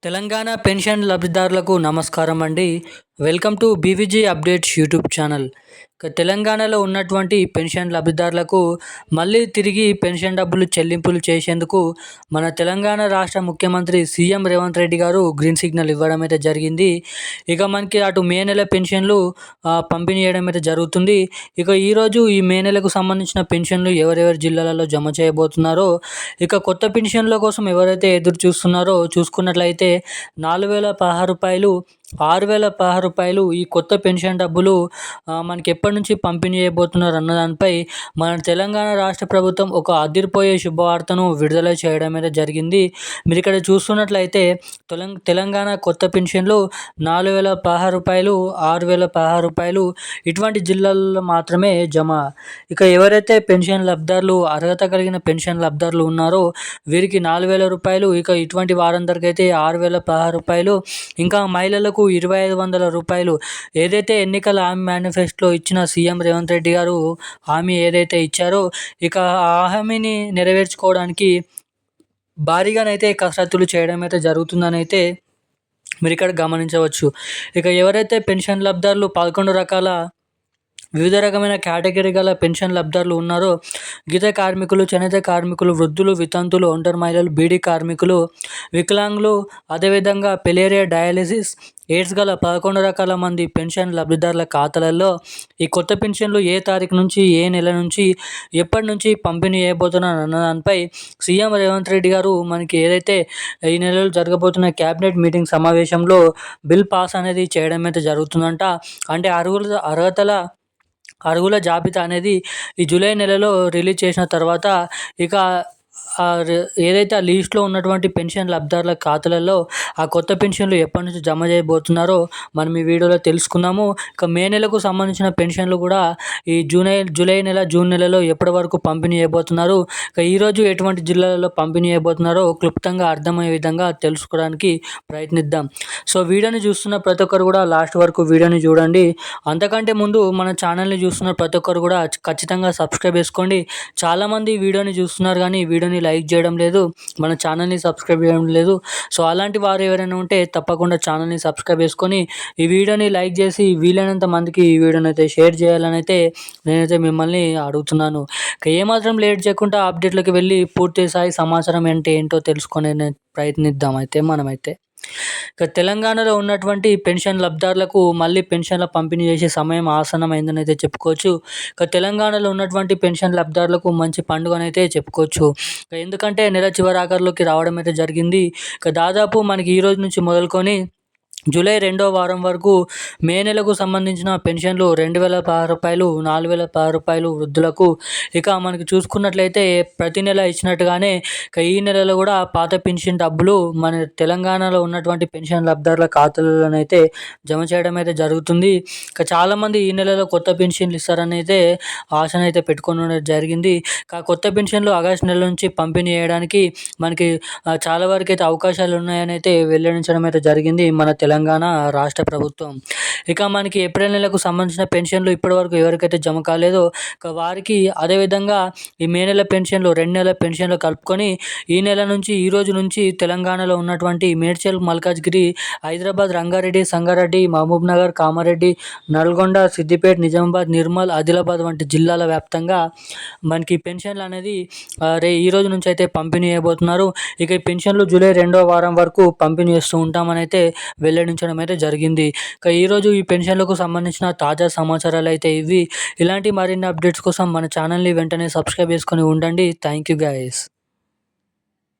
Telangana pension లబ్ధిదారులకు నమస్కారం అండి. Welcome to BVG updates YouTube channel. తెలంగాణలో ఉన్నటువంటి పెన్షన్ లబ్ధిదారులకు మళ్ళీ తిరిగి పెన్షన్ డబ్బులు చెల్లింపులు చేసేందుకు మన తెలంగాణ రాష్ట్ర ముఖ్యమంత్రి సీఎం రేవంత్ రెడ్డి గారు గ్రీన్ సిగ్నల్ ఇవ్వడం అయితే జరిగింది. ఇక మనకి అటు మే నెల పెన్షన్లు పంపిణీ చేయడం అయితే జరుగుతుంది. ఇక ఈరోజు ఈ మే నెలకు సంబంధించిన పెన్షన్లు ఎవరెవరి జిల్లాలలో జమ చేయబోతున్నారో, ఇక కొత్త పెన్షన్ల కోసం ఎవరైతే ఎదురు చూస్తున్నారో చూసుకున్నట్లయితే 4,016 రూపాయలు, 6,016 రూపాయలు ఈ కొత్త పెన్షన్ డబ్బులు మనకి ఎప్పటి నుంచి పంపిణీ చేయబోతున్నారు అన్న దానిపై మన తెలంగాణ రాష్ట్ర ప్రభుత్వం ఒక అదిరిపోయే శుభవార్తను విడుదల చేయడం అయితే జరిగింది. మీరు ఇక్కడ చూస్తున్నట్లయితే తెలంగాణ కొత్త పెన్షన్లు 4,016 రూపాయలు, 6,016 రూపాయలు ఇటువంటి జిల్లాల్లో మాత్రమే జమ. ఇక ఎవరైతే పెన్షన్ లబ్ధిదారులు అర్హత కలిగిన పెన్షన్ లబ్ధిదారులు ఉన్నారో వీరికి 4,000 రూపాయలు, ఇక ఇటువంటి వారందరికీ అయితే 6,016 రూపాయలు, ఇంకా మహిళలకు 2,500 రూపాయలు. ఏదైతే ఎన్నికల హామీ మేనిఫెస్టోలో ఇచ్చిన సీఎం రేవంత్ రెడ్డి గారు హామీ ఏదైతే ఇచ్చారో, ఇక ఆ హామీని నెరవేర్చుకోవడానికి భారీగానైతే కసరత్తులు చేయడం అయితే జరుగుతుందని అయితే మీరు ఇక్కడ గమనించవచ్చు. ఇక ఎవరైతే పెన్షన్ లబ్ధిదారులు 11 రకాల వివిధ రకమైన కేటగిరీ గల పెన్షన్ లబ్ధిదారులు ఉన్నారో, గీత కార్మికులు, చేనేత కార్మికులు, వృద్ధులు, వితంతులు, ఒంటరి మహిళలు, బీడీ కార్మికులు, వికలాంగులు, అదేవిధంగా పెలేరియా, డయాలిసిస్, ఎయిడ్స్ గల 11 రకాల మంది పెన్షన్ లబ్ధిదారుల ఖాతాలలో ఈ కొత్త పెన్షన్లు ఏ తారీఖు నుంచి, ఏ నెల నుంచి, ఎప్పటి నుంచి పంపిణీ చేయబోతున్నారు అన్న దానిపై సీఎం రేవంత్ రెడ్డి గారు మనకి ఏదైతే ఈ నెలలో జరగబోతున్న క్యాబినెట్ మీటింగ్ సమావేశంలో బిల్ పాస్ అనేది చేయడం అయితే జరుగుతుందంట. అంటే అర్హుల జాబితా అనేది ఈ జూలై నెలలో రిలీజ్ చేసిన తర్వాత ఇక ఏదైతే ఆ లీస్ట్లో ఉన్నటువంటి పెన్షన్ లబ్ధిదారుల ఖాతాలలో ఆ కొత్త పెన్షన్లు ఎప్పటి నుంచి జమ చేయబోతున్నారో మనం ఈ వీడియోలో తెలుసుకుందాము. ఇక మే నెలకు సంబంధించిన పెన్షన్లు కూడా ఈ జూలై నెల, జూన్ నెలలో ఎప్పటి వరకు పంపిణీ చేయబోతున్నారు, ఇక ఈరోజు ఎటువంటి జిల్లాలలో పంపిణీ చేయబోతున్నారో క్లుప్తంగా అర్థమయ్యే విధంగా తెలుసుకోవడానికి ప్రయత్నిద్దాం. సో వీడియోని చూస్తున్న ప్రతి ఒక్కరు కూడా లాస్ట్ వరకు వీడియోని చూడండి. అంతకంటే ముందు మన ఛానల్ని చూస్తున్న ప్రతి ఒక్కరు కూడా ఖచ్చితంగా సబ్స్క్రైబ్ చేసుకోండి. చాలామంది వీడియోని చూస్తున్నారు కానీ వీడియోని లైక్ చేయడం లేదు, మన ఛానల్ని సబ్స్క్రైబ్ చేయడం లేదు. సో అలాంటి వారు ఎవరైనా ఉంటే తప్పకుండా ఛానల్ని సబ్స్క్రైబ్ చేసుకొని ఈ వీడియోని లైక్ చేసి వీలైనంత మందికి ఈ వీడియోని అయితే షేర్ చేయాలని అయితే నేనైతే మిమ్మల్ని అడుగుతున్నాను. ఇక ఏమాత్రం లేట్ చేయకుండా అప్డేట్లోకి వెళ్ళి పూర్తి స్థాయి సమాచారం ఏంటో తెలుసుకునే ప్రయత్నిద్దాం మనమైతే. ఇక తెలంగాణలో ఉన్నటువంటి పెన్షన్ లబ్ధిదారులకు మళ్ళీ పెన్షన్ల పంపిణీ చేసే సమయం ఆసన్నమైందని అయితే చెప్పుకోవచ్చు. ఇక తెలంగాణలో ఉన్నటువంటి పెన్షన్ లబ్ధిదారులకు మంచి పండుగనైతే చెప్పుకోవచ్చు. ఎందుకంటే నెల చివరి ఆఖరిలోకి రావడం అయితే జరిగింది. ఇక దాదాపు మనకి ఈ రోజు నుంచి మొదలుకొని జూలై 2వ వారం వరకు మే నెలకు సంబంధించిన పెన్షన్లు 2,016 రూపాయలు, 4,016 రూపాయలు వృద్ధులకు. ఇక మనకి చూసుకున్నట్లయితే ప్రతి నెల ఇచ్చినట్టుగానే ఇక ఈ నెలలో కూడా పాత పెన్షన్ డబ్బులు మన తెలంగాణలో ఉన్నటువంటి పెన్షన్ లబ్ధిదారుల ఖాతాలలోనైతే జమ చేయడం అయితే జరుగుతుంది. ఇక చాలామంది ఈ నెలలో కొత్త పెన్షన్లు ఇస్తారని అయితే ఆశనైతే పెట్టుకోవడం జరిగింది. కొత్త పెన్షన్లు ఆగస్టు నెల నుంచి పంపిణీ చేయడానికి మనకి చాలా వరకు అయితే అవకాశాలు ఉన్నాయని అయితే వెల్లడించడం అయితే జరిగింది మన తెలంగాణ రాష్ట్ర ప్రభుత్వం. ఇక మనకి ఏప్రిల్ నెలకు సంబంధించిన పెన్షన్లు ఇప్పటివరకు ఎవరికైతే జమ కాలేదో ఇక వారికి, అదేవిధంగా ఈ మే నెల పెన్షన్లు 2 నెలల పెన్షన్లు కలుపుకొని ఈ నెల నుంచి, ఈ రోజు నుంచి తెలంగాణలో ఉన్నటువంటి మేడ్చల్, మల్కాజ్గిరి, హైదరాబాద్, రంగారెడ్డి, సంగారెడ్డి, మహబూబ్ నగర్, కామారెడ్డి, నల్గొండ, సిద్దిపేట, నిజామాబాద్, నిర్మల్, ఆదిలాబాద్ వంటి జిల్లాల వ్యాప్తంగా మనకి పెన్షన్లు అనేది ఈ రోజు నుంచి అయితే పంపిణీ చేయబోతున్నారు. ఇక ఈ పెన్షన్లు జూలై 2వ వారం వరకు పంపిణీ చేస్తూ ఉంటామని అయితే వెల్లడించడం అయితే జరిగింది. ఇక ఈరోజు ఈ పెన్షన్లకు సంబంధించిన తాజా సమాచారాలు అయితే ఇవి. ఇలాంటి మరిన్ని అప్డేట్స్ కోసం మన ఛానల్ని వెంటనే సబ్స్క్రైబ్ చేసుకొని ఉండండి. Thank you guys.